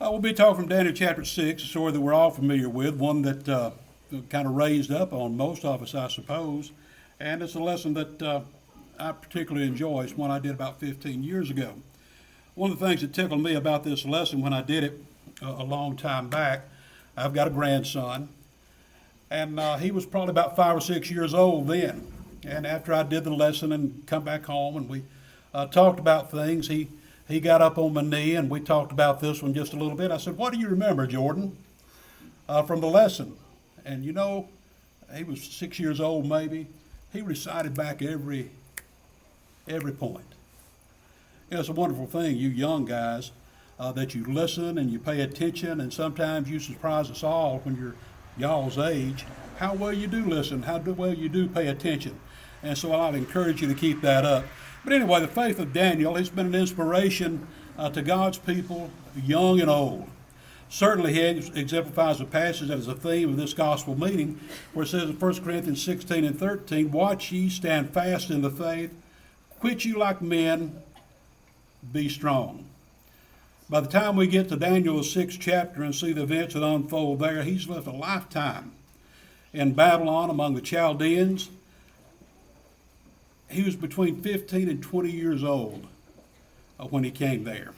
We'll be talking from Daniel chapter 6, a story that we're all familiar with, one that kind of raised up on most of us, I suppose. And it's a lesson that I particularly enjoy. It's one I did about 15 years ago. One of the things that tickled me about this lesson when I did it a long time back, I've got a grandson, and he was probably about 5 or 6 years old then. And after I did the lesson and come back home and we talked about things, he got up on my knee and we talked about this one just a little bit. I said, "What do you remember, Jordan, from the lesson?" And you know, he was 6 years old maybe. He recited back every point. You know, it's a wonderful thing, you young guys, that you listen and you pay attention, and sometimes you surprise us all when you're y'all's age, how well you do listen, how well you do pay attention. And so I'd encourage you to keep that up. But anyway, the faith of Daniel has been an inspiration to God's people, young and old. Certainly he exemplifies a passage that is a theme of this gospel meeting, where it says in 1 Corinthians 16 and 13, "Watch ye, stand fast in the faith, quit you like men, be strong." By the time we get to Daniel's 6th chapter and see the events that unfold there, he's lived a lifetime in Babylon among the Chaldeans. He was between 15 and 20 years old when he came there.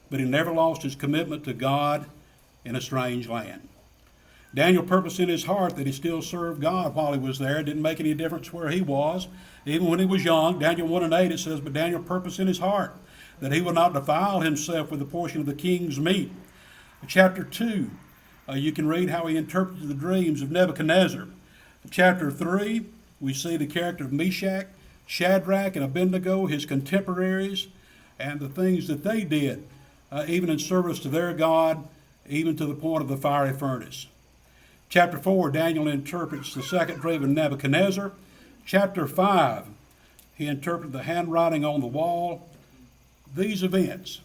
But he never lost his commitment to God in a strange land. Daniel purposed in his heart that he still served God while he was there. It didn't make any difference where he was. Even when he was young, Daniel 1 and 8, it says, "But Daniel purposed in his heart that he would not defile himself with a portion of the king's meat." Chapter 2, you can read how he interpreted the dreams of Nebuchadnezzar. Chapter 3, we see the character of Meshach, Shadrach, and Abednego, his contemporaries, and the things that they did, even in service to their God, even to the point of the fiery furnace. Chapter 4, Daniel interprets the second dream of Nebuchadnezzar. Chapter 5, he interpreted the handwriting on the wall. These events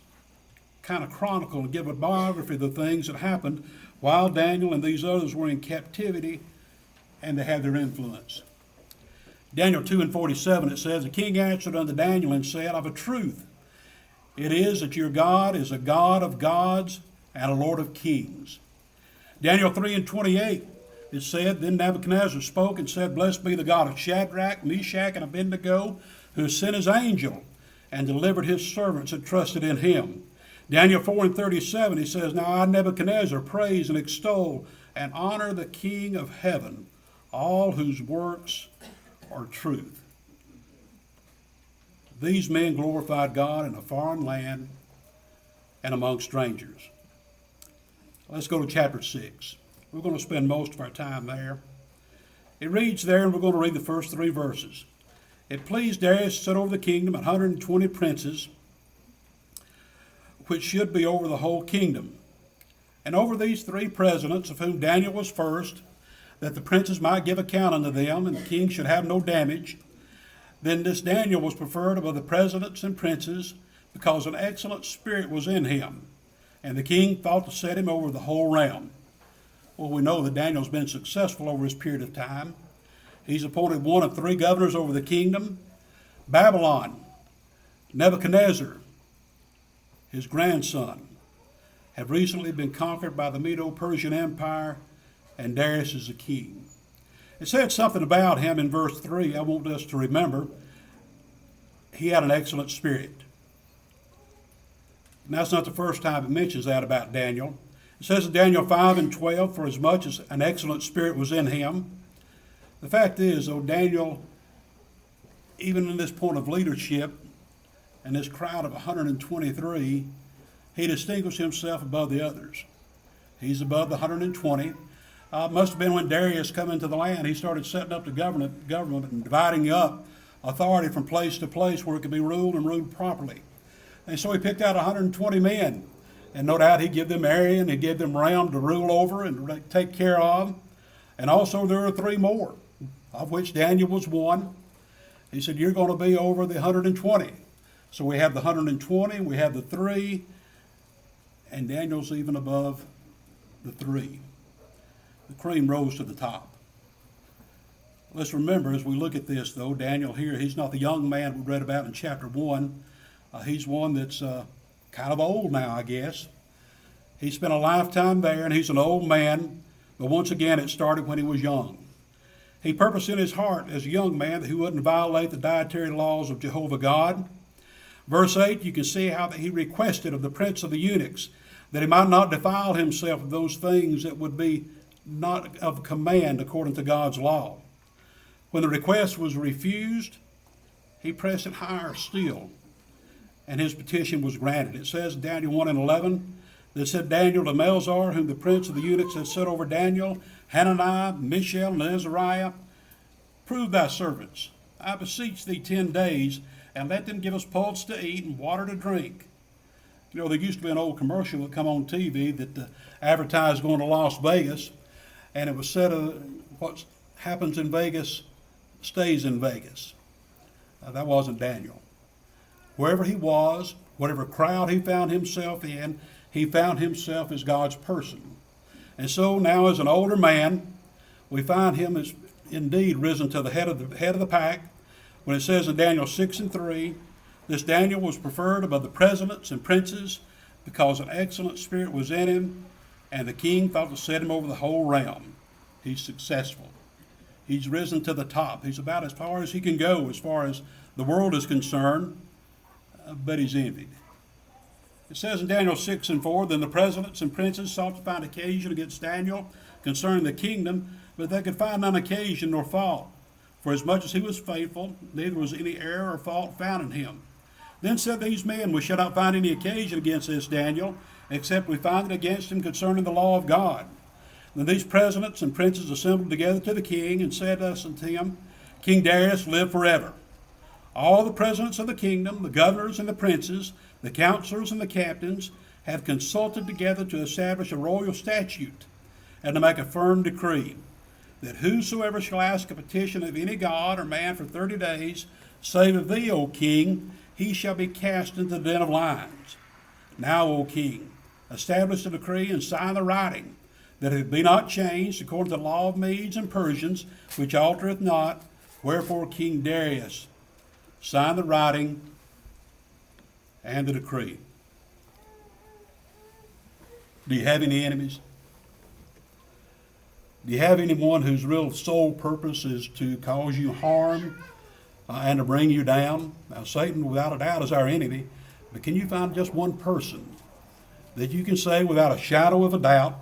kind of chronicle and give a biography of the things that happened while Daniel and these others were in captivity and they had their influence. Daniel 2 and 47, it says, "The king answered unto Daniel and said, Of a truth, it is that your God is a God of gods and a Lord of kings." Daniel 3 and 28, it said, "Then Nebuchadnezzar spoke and said, Blessed be the God of Shadrach, Meshach, and Abednego, who has sent his angel and delivered his servants that trusted in him." Daniel 4 and 37, he says, "Now I, Nebuchadnezzar, praise and extol and honor the King of heaven, all whose works are truth." These men glorified God in a foreign land and among strangers. Let's go to chapter 6. We're going to spend most of our time there. It reads there, and we're going to read the first 3 verses. "It pleased Darius to set over the kingdom 120 princes, which should be over the whole kingdom. And over these 3 presidents, of whom Daniel was first, that the princes might give account unto them, and the king should have no damage. Then this Daniel was preferred above the presidents and princes, because an excellent spirit was in him. And the king thought to set him over the whole realm." Well, we know that Daniel's been successful over his period of time. He's appointed one of 3 governors over the kingdom. Babylon, Nebuchadnezzar, his grandson, have recently been conquered by the Medo-Persian Empire, and Darius is the king. It said something about him in verse 3 I want us to remember. He had an excellent spirit. And that's not the first time it mentions that about Daniel. It says in Daniel 5 and 12, "For as much as an excellent spirit was in him." The fact is, though, Daniel, even in this point of leadership and this crowd of 123, he distinguished himself above the others. He's above the 120. Must have been when Darius come into the land, he started setting up the government and dividing up authority from place to place where it could be ruled and ruled properly. And so he picked out 120 men. And no doubt he'd give them area and he'd give them realm to rule over and take care of. And also there are 3 more, of which Daniel was one. He said, "You're going to be over the 120. So we have the 120, we have the 3, and Daniel's even above the 3. The cream rose to the top. Let's remember as we look at this, though, Daniel here, he's not the young man we read about in chapter 1. He's one that's kind of old now, I guess. He spent a lifetime there, and he's an old man, but once again it started when he was young. He purposed in his heart as a young man that he wouldn't violate the dietary laws of Jehovah God. Verse 8, you can see how that he requested of the prince of the eunuchs that he might not defile himself with those things that would be not of command according to God's law. When the request was refused, he pressed it higher still, and his petition was granted. It says in Daniel 1 and 11, that said Daniel to Melzar, whom the prince of the eunuchs had set over Daniel, Hananiah, Mishael, and Azariah, prove thy servants. I beseech thee 10 days, and let them give us pulse to eat and water to drink. You know, there used to be an old commercial that come on TV that advertised going to Las Vegas, and it was said what happens in Vegas stays in Vegas. That wasn't Daniel. Wherever he was, whatever crowd he found himself in, he found himself as God's person. And so now as an older man, we find him as indeed risen to the head of the pack. When it says in Daniel 6 and 3, this Daniel was preferred above the presidents and princes because an excellent spirit was in him, and the king thought to set him over the whole realm. He's successful. He's risen to the top. He's about as far as he can go as far as the world is concerned, but he's envied. It says in Daniel 6 and 4, then the presidents and princes sought to find occasion against Daniel concerning the kingdom, but they could find none occasion nor fault. For as much as he was faithful, neither was any error or fault found in him. Then said these men, we shall not find any occasion against this Daniel, except we find it against him concerning the law of God. Then these presidents and princes assembled together to the king, and said unto him, King Darius, live forever. All the presidents of the kingdom, the governors and the princes, the counselors and the captains, have consulted together to establish a royal statute, and to make a firm decree, that whosoever shall ask a petition of any god or man for 30 days, save of thee, O king, he shall be cast into the den of lions. Now, O king, establish a decree and sign the writing, that it be not changed according to the law of Medes and Persians, which altereth not. Wherefore King Darius signed the writing and the decree. Do you have any enemies? Do you have anyone whose real sole purpose is to cause you harm and to bring you down? Now, Satan, without a doubt, is our enemy, but can you find just one person that you can say without a shadow of a doubt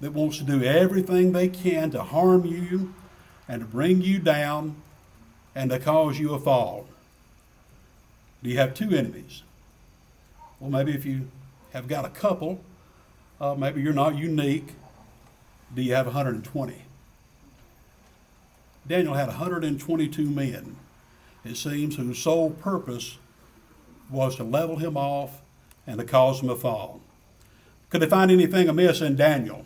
that wants to do everything they can to harm you and to bring you down and to cause you a fall? Do you have two enemies? Well, maybe if you have got a couple, maybe you're not unique. Do you have 120? Daniel had 122 men, it seems, whose sole purpose was to level him off and to cause him a fall. Could they find anything amiss in Daniel?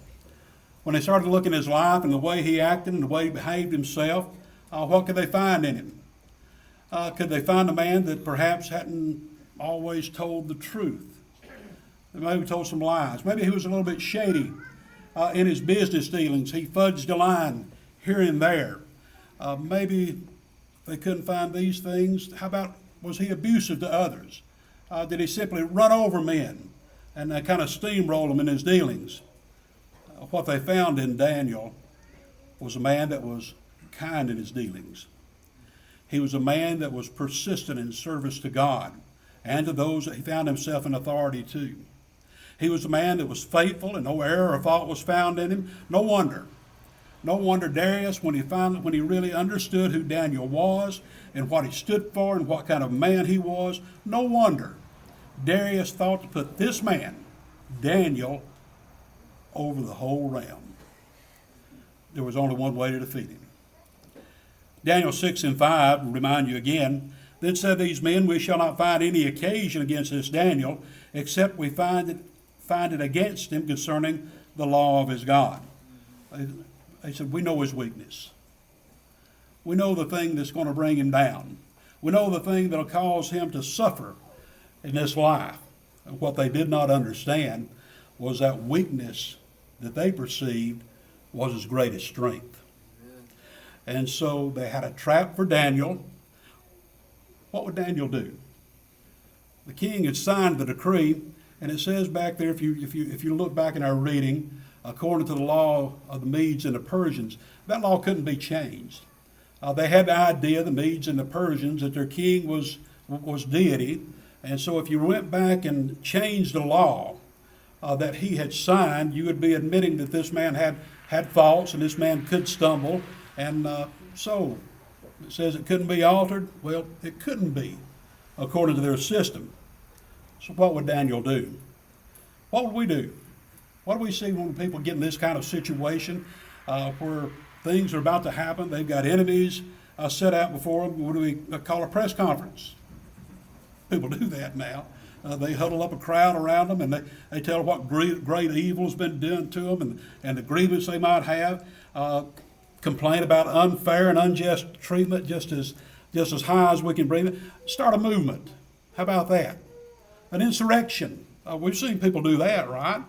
When they started looking at his life and the way he acted and the way he behaved himself, what could they find in him? Could they find a man that perhaps hadn't always told the truth? Maybe told some lies. Maybe he was a little bit shady in his business dealings. He fudged a line here and there. Maybe they couldn't find these things. How about, was he abusive to others? Did he simply run over men and kind of steamroll them in his dealings? What they found in Daniel was a man that was kind in his dealings. He was a man that was persistent in service to God and to those that he found himself in authority to. He was a man that was faithful, and no error or fault was found in him. No wonder Darius, when he really understood who Daniel was and what he stood for and what kind of man he was, no wonder Darius thought to put this man, Daniel, over the whole realm. There was only one way to defeat him. Daniel 6 and 5 will remind you again, then said these men, we shall not find any occasion against this Daniel, except we find it against him concerning the law of his God. They said, we know his weakness. We know the thing that's going to bring him down. We know the thing that will cause him to suffer in this life. And what they did not understand was that weakness that they perceived was his greatest strength. And so they had a trap for Daniel. What would Daniel do? The king had signed the decree, And it says back there, if you look back in our reading, according to the law of the Medes and the Persians, that law couldn't be changed. They had the idea, the Medes and the Persians, that their king was deity. And so if you went back and changed the law that he had signed, you would be admitting that this man had faults and this man could stumble. And so it says it couldn't be altered. Well, it couldn't be, according to their system. So what would Daniel do? What would we do? What do we see when people get in this kind of situation where things are about to happen? They've got enemies set out before them. What do we call a press conference? People do that now. They huddle up a crowd around them and they tell what great evil has been done to them and the grievance they might have. Complain about unfair and unjust treatment just as high as we can breathe it. Start a movement. How about that? An insurrection. We've seen people do that, right?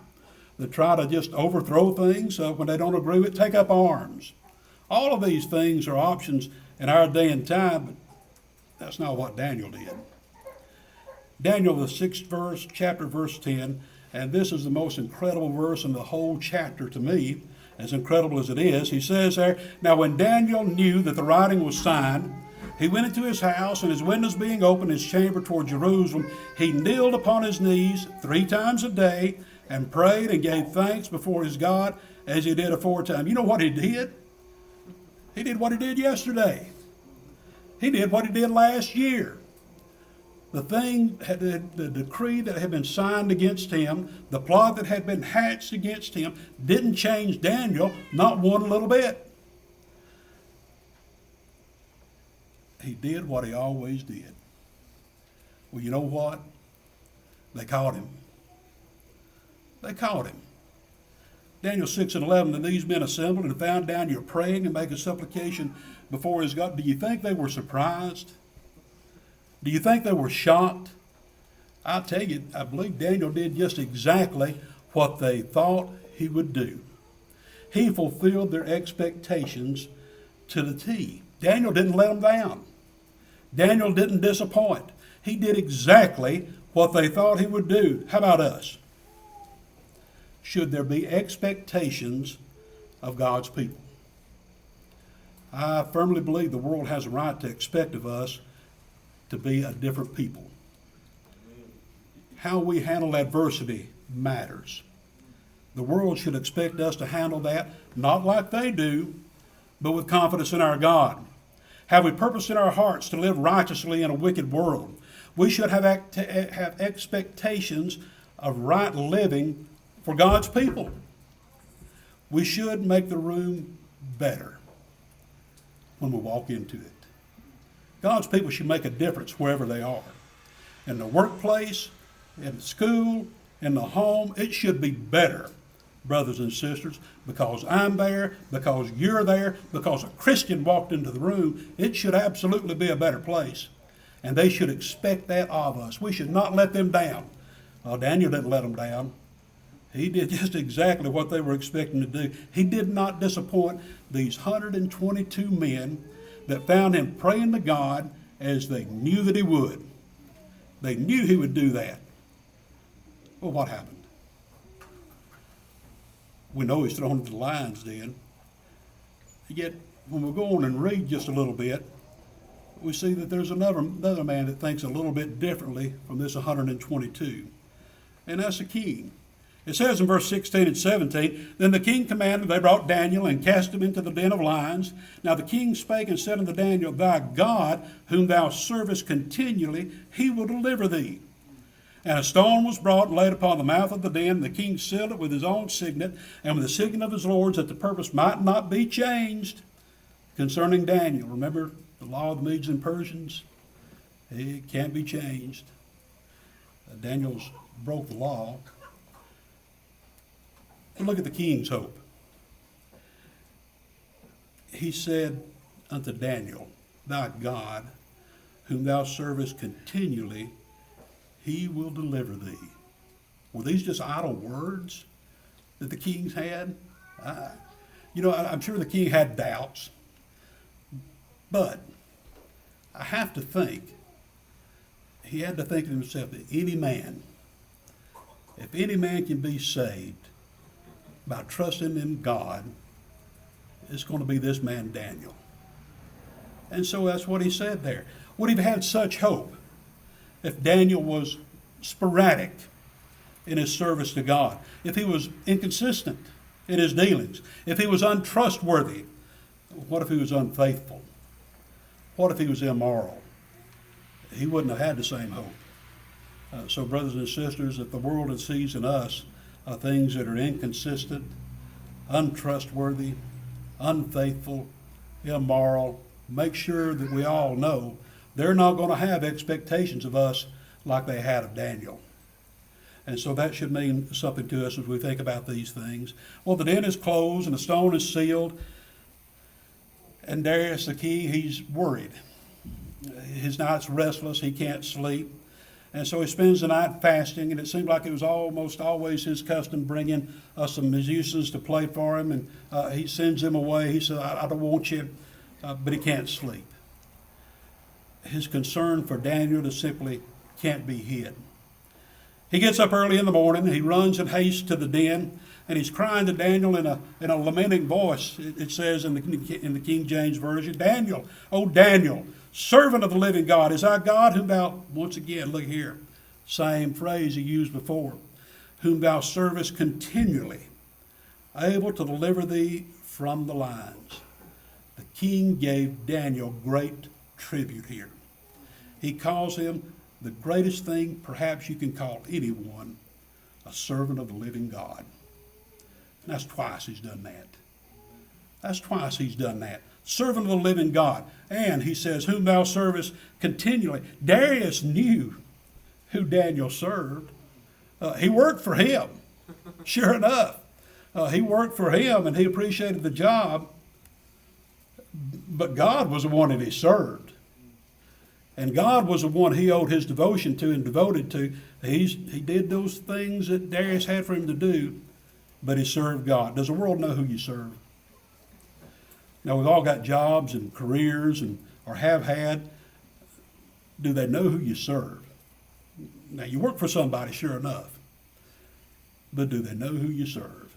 They try to just overthrow things when they don't agree with it. Take up arms. All of these things are options in our day and time, but that's not what Daniel did. Daniel, the 6th chapter, verse 10, and this is the most incredible verse in the whole chapter to me, as incredible as it is. He says there, "Now when Daniel knew that the writing was signed, he went into his house, and his windows being open, his chamber toward Jerusalem, he kneeled upon his knees 3 times a day and prayed and gave thanks before his God as he did aforetime." You know what he did? He did what he did yesterday. He did what he did last year. The decree that had been signed against him, the plot that had been hatched against him, didn't change Daniel, not one little bit. He did what he always did. Well, you know what? They caught him. They caught him. Daniel 6:11, "And these men assembled and found Daniel praying and making supplication before his God." Do you think they were surprised? Do you think they were shocked? I'll tell you, I believe Daniel did just exactly what they thought he would do. He fulfilled their expectations to the T. Daniel didn't let them down. Daniel didn't disappoint. He did exactly what they thought he would do. How about us? Should there be expectations of God's people? I firmly believe the world has a right to expect of us to be a different people. How we handle adversity matters. The world should expect us to handle that not like they do, but with confidence in our God. Have we purpose in our hearts to live righteously in a wicked world? We should have expectations of right living for God's people. We should make the room better when we walk into it. God's people should make a difference wherever they are. In the workplace, in school, in the home, it should be better, brothers and sisters, because I'm there, because you're there, because a Christian walked into the room. It should absolutely be a better place. And they should expect that of us. We should not let them down. Daniel didn't let them down. He did just exactly what they were expecting to do. He did not disappoint these 122 men that found him praying to God as they knew that he would. They knew he would do that. Well, what happened? We know he's thrown into the lion's den. Yet, when we go on and read just a little bit, we see that there's another man that thinks a little bit differently from this 122. And that's the king. It says in verse 16 and 17, "Then the king commanded, they brought Daniel and cast him into the den of lions. Now the king spake and said unto Daniel, Thy God, whom thou servest continually, he will deliver thee. And a stone was brought and laid upon the mouth of the den. And the king sealed it with his own signet and with the signet of his lords, that the purpose might not be changed concerning Daniel." Remember the law of the Medes and Persians? It can't be changed. Daniel's broke the law. And look at the king's hope. He said unto Daniel, "Thy God, whom thou servest continually, he will deliver thee." Were these just idle words that the kings had? I'm sure the king had doubts. But I have to think, he had to think to himself that any man if any man can be saved by trusting in God, it's going to be this man Daniel. And so that's what he said there. Would he have had such hope if Daniel was sporadic in his service to God, if he was inconsistent in his dealings, if he was untrustworthy? What if he was unfaithful? What if he was immoral? He wouldn't have had the same hope. So brothers and sisters, if the world sees in us things that are inconsistent, untrustworthy, unfaithful, immoral, make sure that we all know they're not going to have expectations of us like they had of Daniel. And so that should mean something to us as we think about these things. Well, the den is closed and the stone is sealed. And Darius the king, he's worried. His night's restless. He can't sleep. And so he spends the night fasting, and it seemed like it was almost always his custom bringing some musicians to play for him, and he sends them away. He says, I don't want you, but he can't sleep. His concern for Daniel just simply can't be hid. He gets up early in the morning, he runs in haste to the den, and he's crying to Daniel in a lamenting voice. It says in the King James Version, Daniel, O Daniel, servant of the living God, is our God whom thou, once again, look here, same phrase he used before, whom thou servest continually, able to deliver thee from the lions. The king gave Daniel great tribute here. He calls him the greatest thing perhaps you can call anyone, a servant of the living God. And that's twice he's done that. That's twice he's done that. Servant of the living God. And he says, whom thou servest continually. Darius knew who Daniel served. He worked for him. Sure enough. He worked for him and he appreciated the job. But God was the one that he served. And God was the one he owed his devotion to and devoted to. He did those things that Darius had for him to do, but he served God. Does the world know who you serve? Now, we've all got jobs and careers or have had. Do they know who you serve? Now, you work for somebody, sure enough, but do they know who you serve?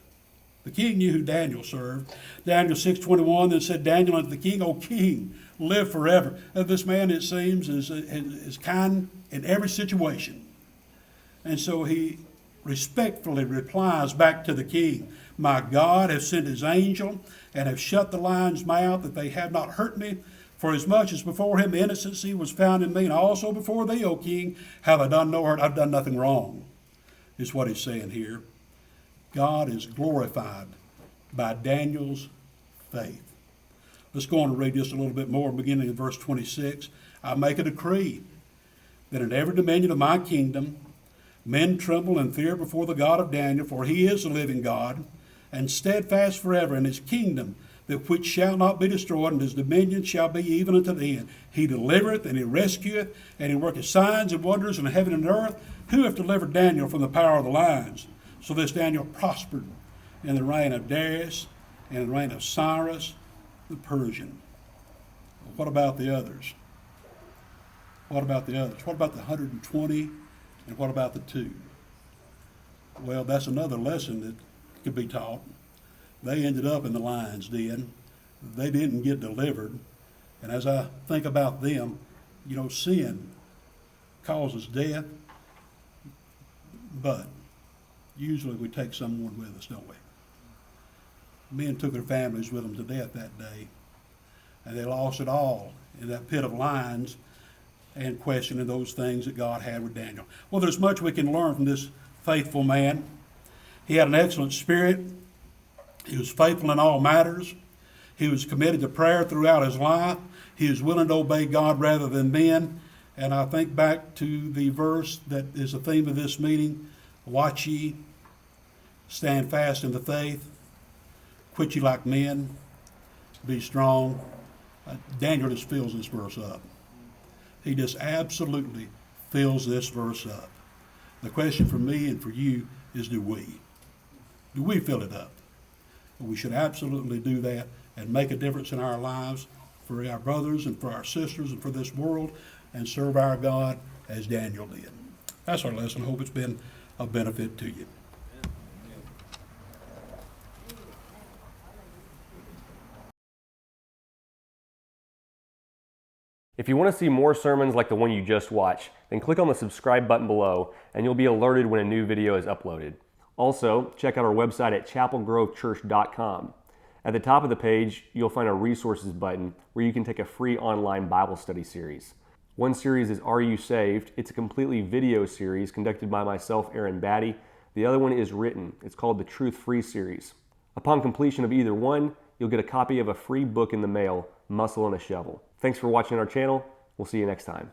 The king knew who Daniel served. Daniel 6:21 then said, Daniel unto the king, O king, live forever. And this man, it seems, is kind in every situation. And so he respectfully replies back to the king, my God has sent his angel and have shut the lion's mouth that they have not hurt me. For as much as before him innocency was found in me, and also before thee, O king, have I done no hurt. I've done nothing wrong, is what he's saying here. God is glorified by Daniel's faith. Let's go on and read just a little bit more, beginning in verse 26. I make a decree that in every dominion of my kingdom, men tremble and fear before the God of Daniel, for he is the living God, and steadfast forever in his kingdom, that which shall not be destroyed, and his dominion shall be even unto the end. He delivereth, and he rescueth, and he worketh signs and wonders in heaven and earth. Who hath delivered Daniel from the power of the lions? So this Daniel prospered in the reign of Darius and in the reign of Cyrus the Persian. What about the others? What about the others? What about the 120? And what about the 2? Well, that's another lesson that could be taught. They ended up in the lion's den. They didn't get delivered. And as I think about them, sin causes death, but usually we take someone with us, don't we? Men took their families with them to death that day, and they lost it all in that pit of lions and questioning those things that God had with Daniel. Well, there's much we can learn from this faithful man. He had an excellent spirit. He was faithful in all matters. He was committed to prayer throughout his life. He was willing to obey God rather than men. And I think back to the verse that is the theme of this meeting, watch ye, stand fast in the faith, quit ye like men, be strong. Daniel just fills this verse up. He just absolutely fills this verse up. The question for me and for you is, do we? Do we fill it up? We should absolutely do that and make a difference in our lives for our brothers and for our sisters and for this world, and serve our God as Daniel did. That's our lesson. I hope it's been of benefit to you. If you want to see more sermons like the one you just watched, then click on the subscribe button below and you'll be alerted when a new video is uploaded. Also, check out our website at chapelgrovechurch.com. At the top of the page, you'll find a resources button where you can take a free online Bible study series. One series is Are You Saved? It's a completely video series conducted by myself, Aaron Batty. The other one is written. It's called the Truth Free series. Upon completion of either one, you'll get a copy of a free book in the mail, Muscle and a Shovel. Thanks for watching our channel. We'll see you next time.